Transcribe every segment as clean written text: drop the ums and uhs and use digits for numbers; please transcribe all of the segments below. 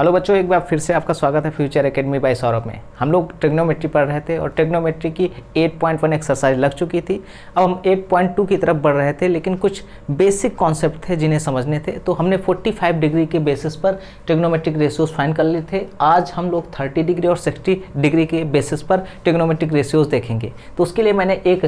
Hello बच्चों, एक बार फिर से आपका स्वागत है फ्यूचर एकेडमी बाय सौरभ में। हम लोग ट्रिग्नोमेट्री पढ़ रहे थे और ट्रिग्नोमेट्री की 8.1 एक्सरसाइज लग चुकी थी। अब हम 8.2 की तरफ बढ़ रहे थे, लेकिन कुछ बेसिक कॉन्सेप्ट थे जिन्हें समझने थे। तो हमने 45 डिग्री के बेसिस पर ट्रिग्नोमेट्रिक रेशियोज फाइंड कर लिए थे। आज हम लोग 30 डिग्री और 60 डिग्री के बेसिस पर ट्रिग्नोमेट्रिक रेशियोज देखेंगे। तो उसके लिए मैंने एक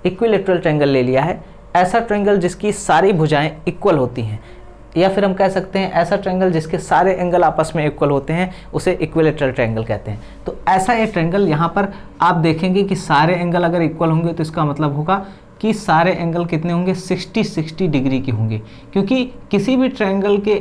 इक्विलेटरल ट्रायंगल ले लिया है, ऐसा ट्रायंगल जिसकी सारी भुजाएं इक्वल होती हैं, या फिर हम कह सकते हैं ऐसा ट्रायंगल जिसके सारे एंगल आपस में इक्वल होते हैं, उसे इक्विलेटरल ट्रायंगल कहते हैं। तो ऐसा एक ट्रायंगल यहाँ पर आप देखेंगे कि सारे एंगल अगर इक्वल होंगे तो इसका मतलब होगा कि सारे एंगल कितने होंगे, 60 डिग्री के होंगे, क्योंकि किसी भी ट्रायंगल के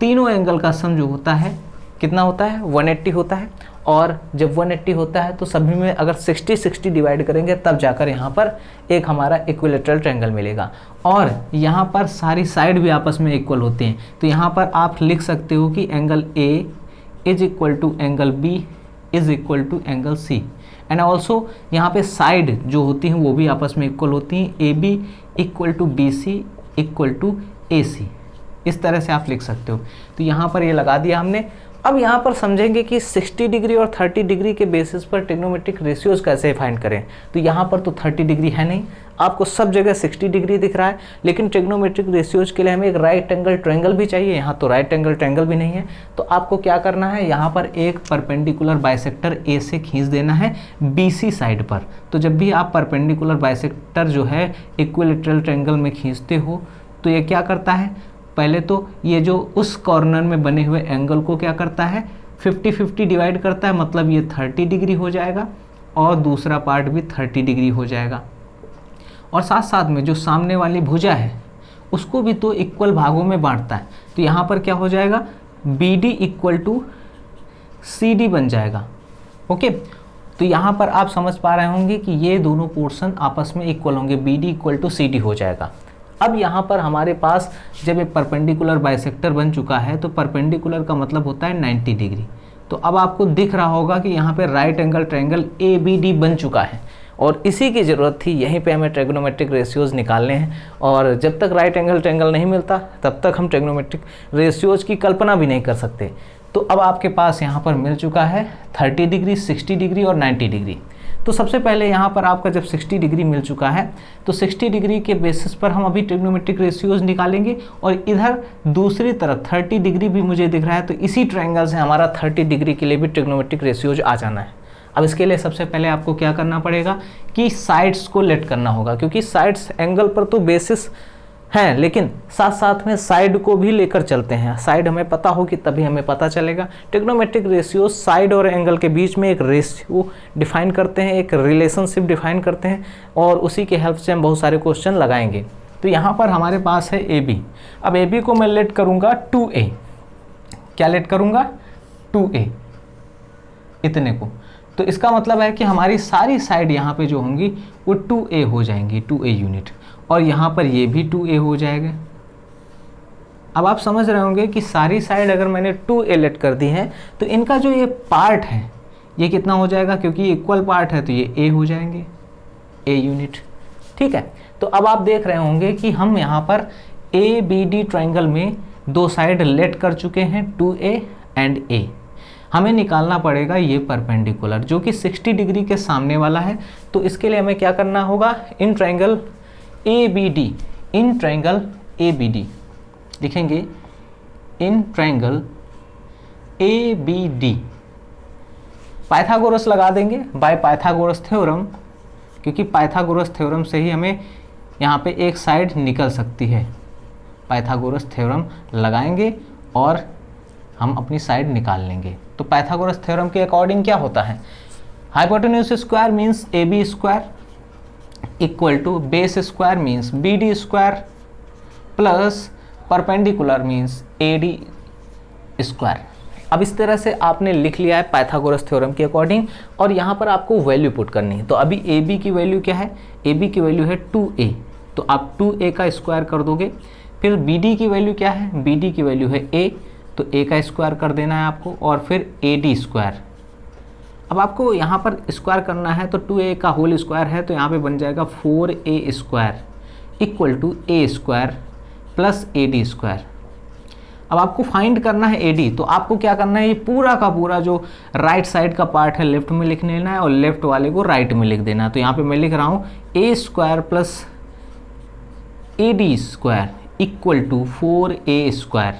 तीनों एंगल का सम जो होता है कितना होता है, 180 होता है। और जब 180 होता है तो सभी में अगर 60 डिवाइड करेंगे तब जाकर यहाँ पर एक हमारा इक्विलेटरल ट्रायंगल मिलेगा। और यहाँ पर सारी साइड भी आपस में इक्वल होते हैं। तो यहाँ पर आप लिख सकते हो कि angle A is equal to angle B is equal to angle C. And also यहाँ पे साइड जो होती हैं वो भी आपस में इक्वल होती हैं, A B equal to B C equal to A C. इस तरह से आप लिख सकते हो। तो यहाँ पर ये लगा दिया हमने। अब यहाँ पर समझेंगे कि 60 डिग्री और 30 डिग्री के बेसिस पर ट्रिग्नोमेट्रिक रेशियोज कैसे फाइंड करें। तो यहाँ पर तो 30 डिग्री है नहीं, आपको सब जगह 60 डिग्री दिख रहा है, लेकिन ट्रिग्नोमेट्रिक रेशियोज के लिए हमें एक राइट एंगल ट्रायंगल भी चाहिए। यहाँ तो राइट एंगल ट्रायंगल भी नहीं है। तो आपको क्या करना है, यहाँ पर एक परपेंडिकुलर बाइसेक्टर ए से खींच देना है BC साइड पर। तो जब भी आप परपेंडिकुलर बाइसेक्टर जो है इक्विलेटरल ट्रायंगल में खींचते हो तो ये क्या करता है, पहले तो ये जो उस कॉर्नर में बने हुए एंगल को क्या करता है, 50-50 डिवाइड करता है, मतलब ये 30 डिग्री हो जाएगा और दूसरा पार्ट भी 30 डिग्री हो जाएगा। और साथ साथ में जो सामने वाली भुजा है उसको भी तो इक्वल भागों में बांटता है। तो यहाँ पर क्या हो जाएगा, BD इक्वल टू CD बन जाएगा। ओके, तो यहाँ पर आप समझ पा रहे होंगे कि ये दोनों पोर्शन आपस में इक्वल होंगे, BD इक्वल टू CD हो जाएगा। अब यहाँ पर हमारे पास जब एक परपेंडिकुलर बाइसेक्टर बन चुका है तो परपेंडिकुलर का मतलब होता है 90 डिग्री। तो अब आपको दिख रहा होगा कि यहाँ पे राइट एंगल ट्रायंगल ABD बन चुका है और इसी की ज़रूरत थी। यहीं पे हमें ट्रिग्नोमेट्रिक रेशियोज निकालने हैं और जब तक राइट एंगल ट्रायंगल नहीं मिलता तब तक हम ट्रिग्नोमेट्रिक रेशियोज की कल्पना भी नहीं कर सकते। तो अब आपके पास यहाँ पर मिल चुका है 30 डिग्री, 60 डिग्री और 90 डिग्री। तो सबसे पहले यहाँ पर आपका जब 60 डिग्री मिल चुका है तो 60 डिग्री के बेसिस पर हम अभी ट्रिग्नोमेट्रिक रेशियोज निकालेंगे। और इधर दूसरी तरफ 30 डिग्री भी मुझे दिख रहा है, तो इसी ट्रायंगल से हमारा 30 डिग्री के लिए भी ट्रिग्नोमेट्रिक रेशियोज आ जाना है। अब इसके लिए सबसे पहले आपको क्या करना पड़ेगा कि साइड्स को लेट करना होगा, क्योंकि साइड्स एंगल पर तो बेसिस हैं, लेकिन साथ साथ में साइड को भी लेकर चलते हैं। साइड हमें पता हो कि तभी हमें पता चलेगा। ट्रिग्नोमेट्रिक रेशियो साइड और एंगल के बीच में एक रेशियो डिफाइन करते हैं, एक रिलेशनशिप डिफाइन करते हैं और उसी के हेल्प से हम बहुत सारे क्वेश्चन लगाएंगे। तो यहाँ पर हमारे पास है AB। अब AB को मैं लेट करूँगा 2A। क्या लेट करूँगा, 2A, इतने को। तो इसका मतलब है कि हमारी सारी साइड यहाँ पे जो होंगी वो 2A हो जाएंगी, 2A यूनिट। और यहाँ पर ये भी 2A हो जाएगा। अब आप समझ रहे होंगे कि सारी साइड अगर मैंने 2A लेट कर दी है तो इनका जो ये पार्ट है ये कितना हो जाएगा, क्योंकि इक्वल पार्ट है तो ये A हो जाएंगे, A यूनिट। ठीक है, तो अब आप देख रहे होंगे कि हम यहाँ पर ABD ट्रायंगल में दो साइड लेट कर चुके हैं, 2A एंड A। हमें निकालना पड़ेगा ये परपेंडिकुलर जो कि 60 डिग्री के सामने वाला है। तो इसके लिए हमें क्या करना होगा, in triangle ABD, in triangle ABD लिखेंगे, इन ट्रायंगल ABD पाइथागोरस लगा देंगे बाय पाइथागोरस थ्योरम, क्योंकि पाइथागोरस थ्योरम से ही हमें यहाँ पे एक साइड निकल सकती है। पाइथागोरस थ्योरम लगाएंगे और हम अपनी साइड निकाल लेंगे। तो पाइथागोरस थ्योरम के अकॉर्डिंग क्या होता है, hypotenuse square means AB square equal to base square means BD square plus perpendicular means AD square. अब इस तरह से आपने लिख लिया है पाइथागोरस थ्योरम के अकॉर्डिंग, और यहाँ पर आपको वैल्यू पुट करनी है। तो अभी AB की वैल्यू क्या है, AB की वैल्यू है 2A, तो आप 2A का स्क्वायर कर दोगे। फिर BD की वैल्यू क्या है, BD की वैल्यू है A, तो A का स्क्वायर कर देना है आपको, और फिर AD स्क्वायर। अब आपको यहाँ पर स्क्वायर करना है तो 2A का होल स्क्वायर है तो यहाँ पे बन जाएगा 4A square equal to A square plus AD square. अब आपको फाइंड करना है AD, तो आपको क्या करना है, ये पूरा का पूरा जो राइट साइड का पार्ट है लेफ्ट में लिख लेना है और लेफ्ट वाले को राइट में लिख देना है। तो यहाँ पे मैं लिख रहा हूँ A² plus AD² equal to 4A²,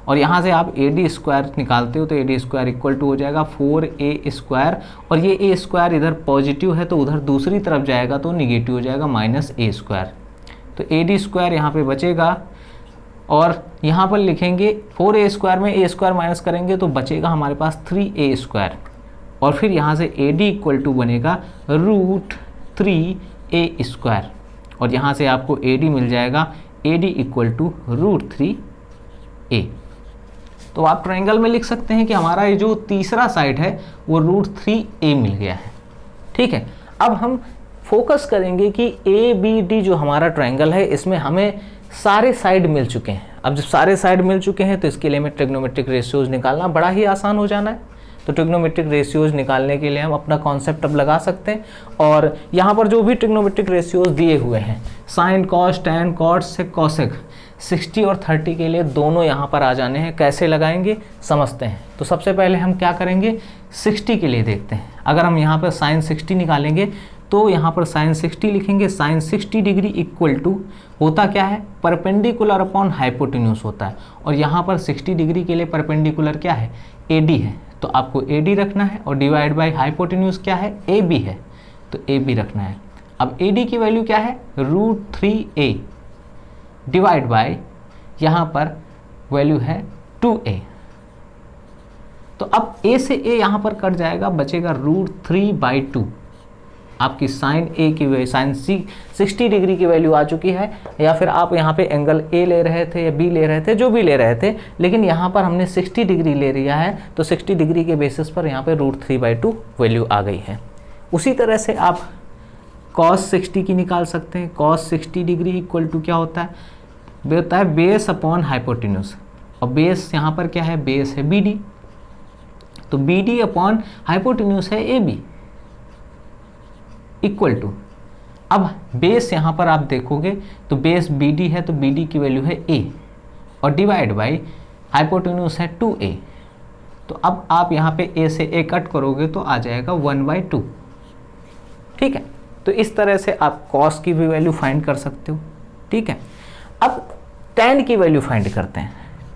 और यहाँ से आप AD² निकालते हो तो AD² इक्वल टू हो जाएगा 4A², और ये A² इधर पॉजिटिव है तो उधर दूसरी तरफ जाएगा तो निगेटिव हो जाएगा -A²। तो AD² यहाँ पे बचेगा, और यहाँ पर लिखेंगे 4A² में A² माइनस करेंगे तो बचेगा हमारे पास 3A², और फिर यहाँ से AD इक्वल टू बनेगा √3A², और यहाँ से आपको AD मिल जाएगा AD इक्वल टू √3A। तो आप ट्रायंगल में लिख सकते हैं कि हमारा ये जो तीसरा साइड है वो √3A मिल गया है। ठीक है, अब हम फोकस करेंगे कि ABD जो हमारा ट्रायंगल है इसमें हमें सारे साइड मिल चुके हैं। अब जब सारे साइड मिल चुके हैं तो इसके लिए हमें ट्रिग्नोमेट्रिक रेशियोज निकालना बड़ा ही आसान हो जाना है। तो ट्रिग्नोमेट्रिक रेशियोज निकालने के लिए हम अपना कॉन्सेप्ट अब लगा सकते हैं, और यहाँ पर जो भी ट्रिग्नोमेट्रिक रेशियोज दिए हुए हैं sign, cos, tan, cot, sec, cosec 60 और 30 के लिए दोनों यहाँ पर आ जाने हैं। कैसे लगाएंगे समझते हैं। तो सबसे पहले हम क्या करेंगे, 60 के लिए देखते हैं। अगर हम यहाँ पर साइन 60 निकालेंगे तो यहाँ पर साइन 60 लिखेंगे। साइन 60 डिग्री इक्वल टू होता क्या है, परपेंडिकुलर अपॉन हाइपोटेन्यूज होता है, और यहाँ पर 60 डिग्री के लिए परपेंडिकुलर क्या है, AD है, तो आपको AD रखना है, और डिवाइड बाई हाइपोटेन्यूज क्या है, AB है, तो AB रखना है। अब AD की वैल्यू क्या है, √3A डिवाइड बाई यहाँ पर वैल्यू है 2A। तो अब A से A यहाँ पर कट जाएगा, बचेगा √3/2। आपकी साइन A की वैल्यू, साइन 60 डिग्री की वैल्यू आ चुकी है, या फिर आप यहाँ पे एंगल A ले रहे थे या B ले रहे थे, जो भी ले रहे थे, लेकिन यहाँ पर हमने 60 डिग्री ले लिया है, तो 60 डिग्री के बेसिस पर यहाँ पे √3/2 वैल्यू आ गई है। उसी तरह से आप cos 60 की निकाल सकते हैं। cos 60 डिग्री इक्वल टू क्या होता है, होता है बेस अपॉन हाइपोटेन्यूज, और बेस यहाँ पर क्या है, बेस है BD, तो BD अपॉन हाइपोटेन्यूज है AB इक्वल टू, अब बेस यहाँ पर आप देखोगे तो बेस BD है तो BD की वैल्यू है A, और डिवाइड बाई हाइपोटेन्यूज है 2A। तो अब आप यहाँ पे A से A कट करोगे तो आ जाएगा 1/2। ठीक है, तो इस तरह से आप cos की भी वैल्यू फाइंड कर सकते हो। ठीक है, अब tan की वैल्यू फाइंड करते हैं।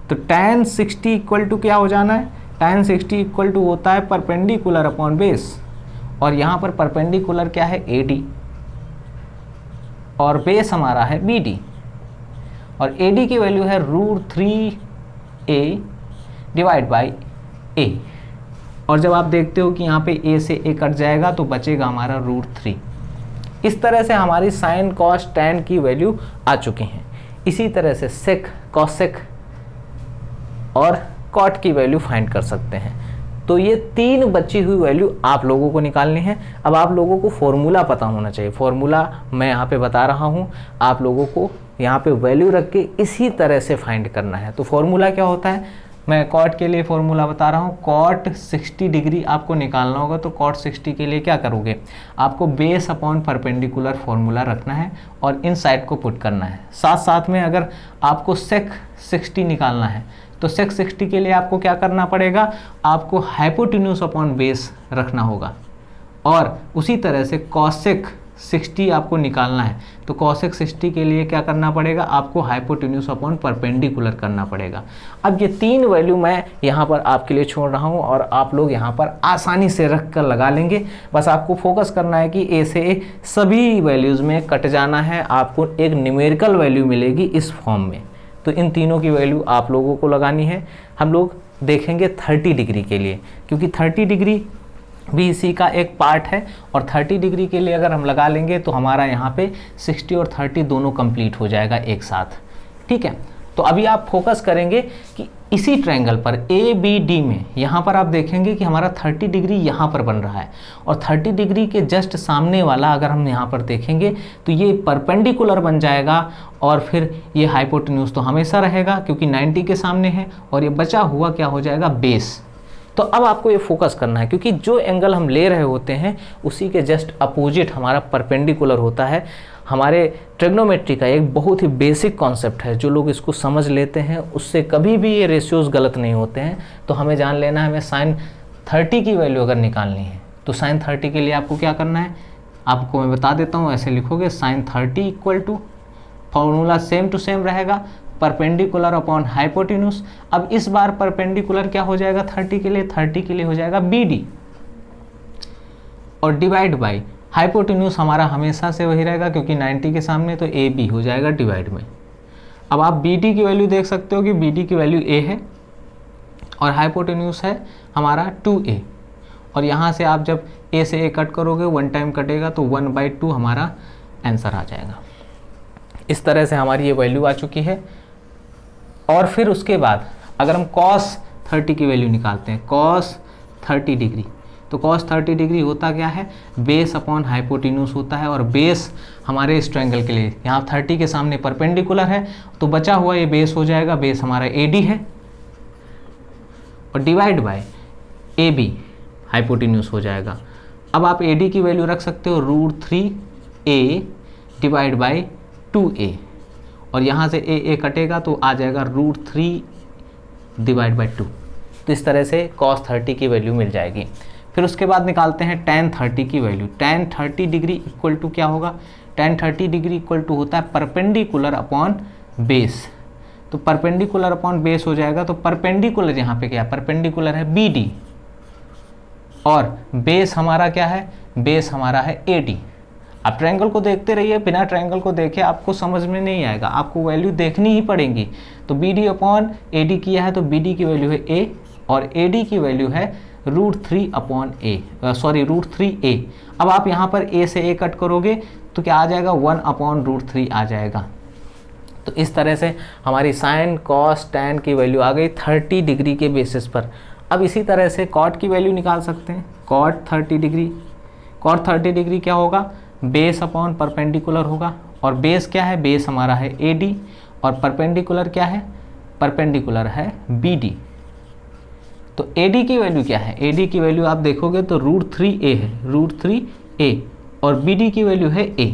तो tan 60 इक्वल टू क्या हो जाना है, tan 60 इक्वल टू होता है परपेंडिकुलर अपॉन बेस, और यहाँ पर परपेंडिकुलर क्या है, AD, और बेस हमारा है BD, और AD की वैल्यू है √3A डिवाइड बाई A, और जब आप देखते हो कि यहाँ पे A से A कट जाएगा तो बचेगा हमारा √3। इस तरह से हमारी साइन, कॉस, टैन की वैल्यू आ चुकी हैं। इसी तरह से सेक, कॉसेक और कॉट की वैल्यू फाइंड कर सकते हैं। तो ये 3 बची हुई वैल्यू आप लोगों को निकालनी है। अब आप लोगों को फॉर्मूला पता होना चाहिए। फॉर्मूला मैं यहाँ पे बता रहा हूँ, आप लोगों को यहाँ पे वैल्यू रख के इसी तरह से फाइंड करना है। तो फॉर्मूला क्या होता है, मैं कॉट के लिए फॉर्मूला बता रहा हूँ। कॉट 60 डिग्री आपको निकालना होगा, तो कॉट 60 के लिए क्या करोगे, आपको बेस अपॉन परपेंडिकुलर फॉर्मूला रखना है और इन साइड को पुट करना है। साथ साथ में अगर आपको सेक 60 निकालना है तो सेक 60 के लिए आपको क्या करना पड़ेगा, आपको हाइपोटेन्यूज अपॉन बेस रखना होगा, और उसी तरह से कॉसेक 60 आपको निकालना है तो कॉसेक 60 के लिए क्या करना पड़ेगा, आपको हाइपोटेन्यूज अपॉन परपेंडिकुलर करना पड़ेगा। अब ये 3 वैल्यू मैं यहाँ पर आपके लिए छोड़ रहा हूँ और आप लोग यहाँ पर आसानी से रख कर लगा लेंगे। बस आपको फोकस करना है कि ए से ए सभी वैल्यूज़ में कट जाना है, आपको एक न्यूमेरिकल वैल्यू मिलेगी इस फॉर्म में। तो इन तीनों की वैल्यू आप लोगों को लगानी है। हम लोग देखेंगे 30 डिग्री के लिए, क्योंकि 30 डिग्री भी इसी का एक पार्ट है, और 30 डिग्री के लिए अगर हम लगा लेंगे तो हमारा यहाँ पे 60 और 30 दोनों कंप्लीट हो जाएगा एक साथ। ठीक है, तो अभी आप फोकस करेंगे कि इसी ट्रायंगल पर ABD में यहाँ पर आप देखेंगे कि हमारा 30 डिग्री यहाँ पर बन रहा है, और 30 डिग्री के जस्ट सामने वाला अगर हम यहाँ पर देखेंगे तो ये परपेंडिकुलर बन जाएगा, और फिर ये हाइपोटेन्यूज तो हमेशा रहेगा क्योंकि 90 के सामने है, और ये बचा हुआ क्या हो जाएगा, बेस। तो अब आपको ये फोकस करना है, क्योंकि जो एंगल हम ले रहे होते हैं उसी के जस्ट अपोजिट हमारा परपेंडिकुलर होता है। हमारे ट्रिग्नोमेट्री का एक बहुत ही बेसिक कॉन्सेप्ट है। जो लोग इसको समझ लेते हैं उससे कभी भी ये रेशियोज गलत नहीं होते हैं। तो हमें जान लेना है, हमें साइन 30 की वैल्यू अगर निकालनी है तो साइन 30 के लिए आपको क्या करना है, आपको मैं बता देता हूँ। ऐसे लिखोगे sine 30 equal to, formula same to same रहेगा, परपेंडिकुलर अपॉन हाइपोटेन्यूज। अब इस बार परपेंडिकुलर क्या हो जाएगा 30 के लिए, 30 के लिए हो जाएगा BD, और डिवाइड बाई हाइपोटेन्यूज हमारा हमेशा से वही रहेगा क्योंकि 90 के सामने, तो AB हो जाएगा डिवाइड में। अब आप BD की वैल्यू देख सकते हो कि BD की वैल्यू A है और हाइपोटेन्यूज है हमारा 2A, और यहाँ से आप जब A से A कट करोगे 1 टाइम कटेगा तो 1/2 हमारा आंसर आ जाएगा। इस तरह से हमारी ये वैल्यू आ चुकी है। और फिर उसके बाद अगर हम cos 30 की वैल्यू निकालते हैं, cos 30 डिग्री, तो cos 30 डिग्री होता क्या है, बेस अपॉन हाइपोटेन्यूज होता है। और बेस हमारे इस ट्रायंगल के लिए यहाँ 30 के सामने परपेंडिकुलर है तो बचा हुआ ये बेस हो जाएगा, बेस हमारा AD है, और डिवाइड बाय AB हाइपोटेन्यूज हो जाएगा। अब आप AD की वैल्यू रख सकते हो √3A डिवाइड बाई 2A, और यहाँ से A कटेगा तो आ जाएगा √3 डिवाइड बाई 2। तो इस तरह से cos 30 की वैल्यू मिल जाएगी। फिर उसके बाद निकालते हैं tan 30 की value. tan 30 degree equal to क्या होगा, tan 30 डिग्री इक्वल टू होता है परपेंडिकुलर अपॉन बेस। तो परपेंडिकुलर अपॉन बेस हो जाएगा, तो परपेंडिकुलर यहाँ पे क्या है, परपेंडिकुलर है BD, और बेस हमारा क्या है, बेस हमारा है AD। आप ट्रायंगल को देखते रहिए, बिना ट्रायंगल को देखे आपको समझ में नहीं आएगा, आपको वैल्यू देखनी ही पड़ेगी। तो BD अपॉन AD किया है तो BD की वैल्यू है A और AD की वैल्यू है √3A। अब आप यहाँ पर A से A कट करोगे तो क्या आ जाएगा, 1/√3 आ जाएगा। तो इस तरह से हमारी साइन कॉस टैन की वैल्यू आ गई 30 डिग्री के बेसिस पर। अब इसी तरह से कॉट की वैल्यू निकाल सकते हैं। कॉट 30 डिग्री, कॉट 30 डिग्री क्या होगा, बेस अपॉन परपेंडिकुलर होगा, और बेस क्या है, बेस हमारा है AD, और परपेंडिकुलर क्या है, परपेंडिकुलर है BD। तो AD की वैल्यू क्या है, AD की वैल्यू आप देखोगे तो √3A है, √3A, और BD की वैल्यू है A,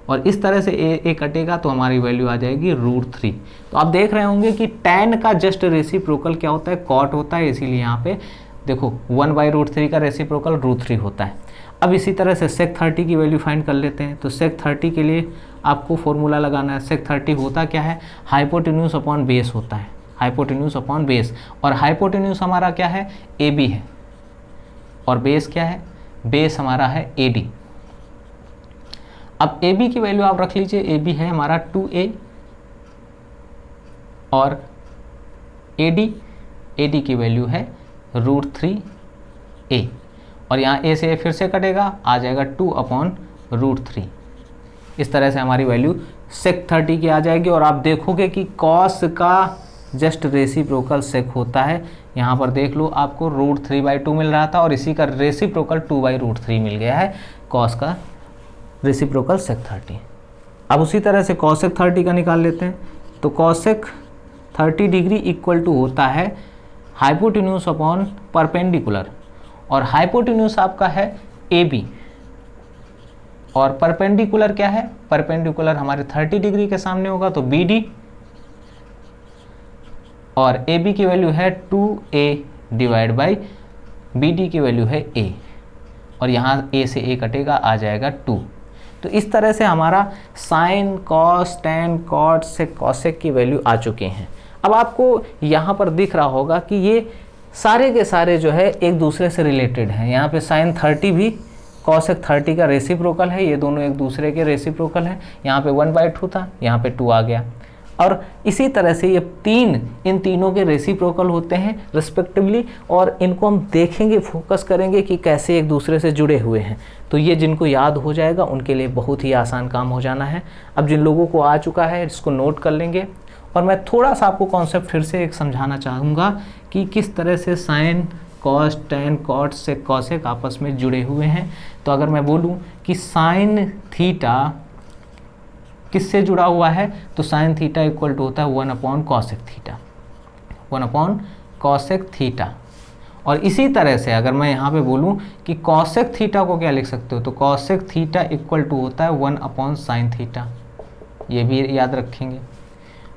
और इस तरह से A कटेगा तो हमारी वैल्यू आ जाएगी √3। तो आप देख रहे होंगे कि tan का जस्ट रेसिप्रोकल क्या होता है, कॉट होता है, इसीलिए यहाँ पे देखो 1/√3 का रेसिप्रोकल √3 होता है। अब इसी तरह से sec 30 की वैल्यू फाइंड कर लेते हैं। तो sec 30 के लिए आपको फॉर्मूला लगाना है। sec 30 होता क्या है, हाइपोटेन्यूज अपॉन बेस होता है, हाइपोटेन्यूज अपॉन बेस, और हाइपोटेन्यूज हमारा क्या है, AB है, और बेस क्या है, बेस हमारा है AD। अब AB की वैल्यू आप रख लीजिए, AB है हमारा 2A, और AD की वैल्यू है √3A, और यहाँ A से A फिर से कटेगा, आ जाएगा 2/√3। इस तरह से हमारी वैल्यू sec 30 की आ जाएगी। और आप देखोगे कि cos का जस्ट रेसिप्रोकल sec होता है। यहाँ पर देख लो, आपको √3/2 मिल रहा था और इसी का रेसिप्रोकल 2/√3 मिल गया है, cos का रेसिप्रोकल sec 30। अब उसी तरह से cosec 30 का निकाल लेते हैं। तो cosec 30 डिग्री इक्वल टू होता है हाइपोटेन्यूज अपॉन परपेंडिकुलर, और हाइपोटेन्यूज आपका है AB, और परपेंडिकुलर क्या है, परपेंडिकुलर हमारे 30 डिग्री के सामने होगा तो BD, और AB की वैल्यू है 2A डिवाइड बाई BD की वैल्यू है A, और यहाँ A से A कटेगा, आ जाएगा 2। तो इस तरह से हमारा sine cos tan cot sec cosec की वैल्यू आ चुके हैं। अब आपको यहाँ पर दिख रहा होगा कि ये सारे के सारे जो है एक दूसरे से रिलेटेड हैं। यहाँ पे साइन 30 भी कॉसेक 30 का रेसिप्रोकल है, ये दोनों एक दूसरे के रेसिप्रोकल हैं। यहाँ पे 1/2 था, यहाँ पे 2 आ गया, और इसी तरह से ये इन तीनों के रेसिप्रोकल होते हैं रिस्पेक्टिवली, और इनको हम देखेंगे, फोकस करेंगे कि कैसे एक दूसरे से जुड़े हुए हैं। तो ये जिनको याद हो जाएगा उनके लिए बहुत ही आसान काम हो जाना है। अब जिन लोगों को आ चुका है इसको नोट कर लेंगे, और मैं थोड़ा सा आपको कॉन्सेप्ट फिर से एक समझाना चाहूँगा कि किस तरह से साइन कॉस टैन कॉट से कॉसेक आपस में जुड़े हुए हैं। तो अगर मैं बोलूँ कि साइन थीटा किससे जुड़ा हुआ है, तो साइन थीटा इक्वल टू होता है 1/cosec थीटा, 1/cosec थीटा, और इसी तरह से अगर मैं यहाँ पे बोलूँ कि कॉसेक थीटा को क्या लिख सकते हो, तो कॉसेक थीटा इक्वल टू होता है 1/sin थीटा, ये भी याद रखेंगे।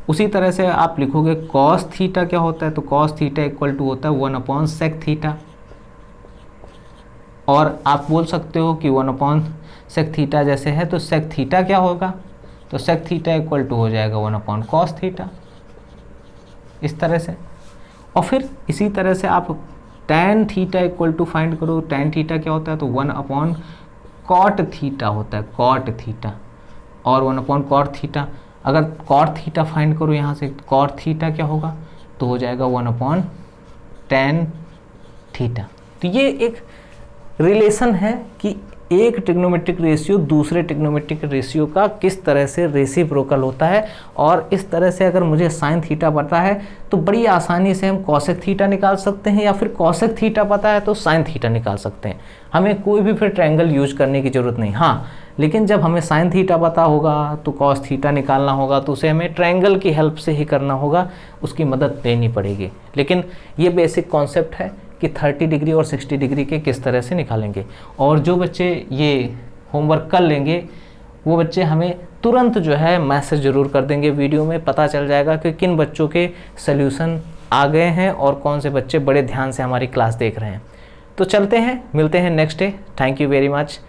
उसी तरह से आप लिखोगे कॉस थीटा क्या होता है, तो कॉस थीटा इक्वल टू होता है 1/sec थीटा। और आप बोल सकते हो कि 1/sec थीटा जैसे है तो sec थीटा क्या होगा, तो sec थीटा इक्वल टू हो जाएगा 1/cos थीटा, इस तरह से। और फिर इसी तरह से आप tan theta equal to find करो, tan थीटा क्या होता है, तो 1/cot थीटा होता है, cot थीटा, और 1/cot थीटा। अगर cot थीटा फाइंड करो यहाँ से, cot थीटा क्या होगा, तो हो जाएगा 1/tan थीटा। तो ये एक रिलेशन है कि एक ट्रिग्नोमेट्रिक रेशियो दूसरे ट्रिग्नोमेट्रिक रेशियो का किस तरह से रेसिप्रोकल होता है। और इस तरह से अगर मुझे साइन थीटा पता है तो बड़ी आसानी से हम कॉसेक थीटा निकाल सकते हैं, या फिर कॉसेक थीटा पता है तो साइन थीटा निकाल सकते हैं। हमें कोई भी फिर ट्रायंगल यूज करने की ज़रूरत नहीं। हाँ, लेकिन जब हमें साइन थीटा पता होगा तो कॉस थीटा निकालना होगा, तो उसे हमें ट्रायंगल की हेल्प से ही करना होगा, उसकी मदद लेनी पड़ेगी। लेकिन ये बेसिक कॉन्सेप्ट है कि 30 डिग्री और 60 डिग्री के किस तरह से निकालेंगे। और जो बच्चे ये होमवर्क कर लेंगे वो बच्चे हमें तुरंत जो है मैसेज ज़रूर कर देंगे, वीडियो में पता चल जाएगा कि किन बच्चों के सल्यूशन आ गए हैं और कौन से बच्चे बड़े ध्यान से हमारी क्लास देख रहे हैं। तो चलते हैं, मिलते हैं next day. Thank you very much.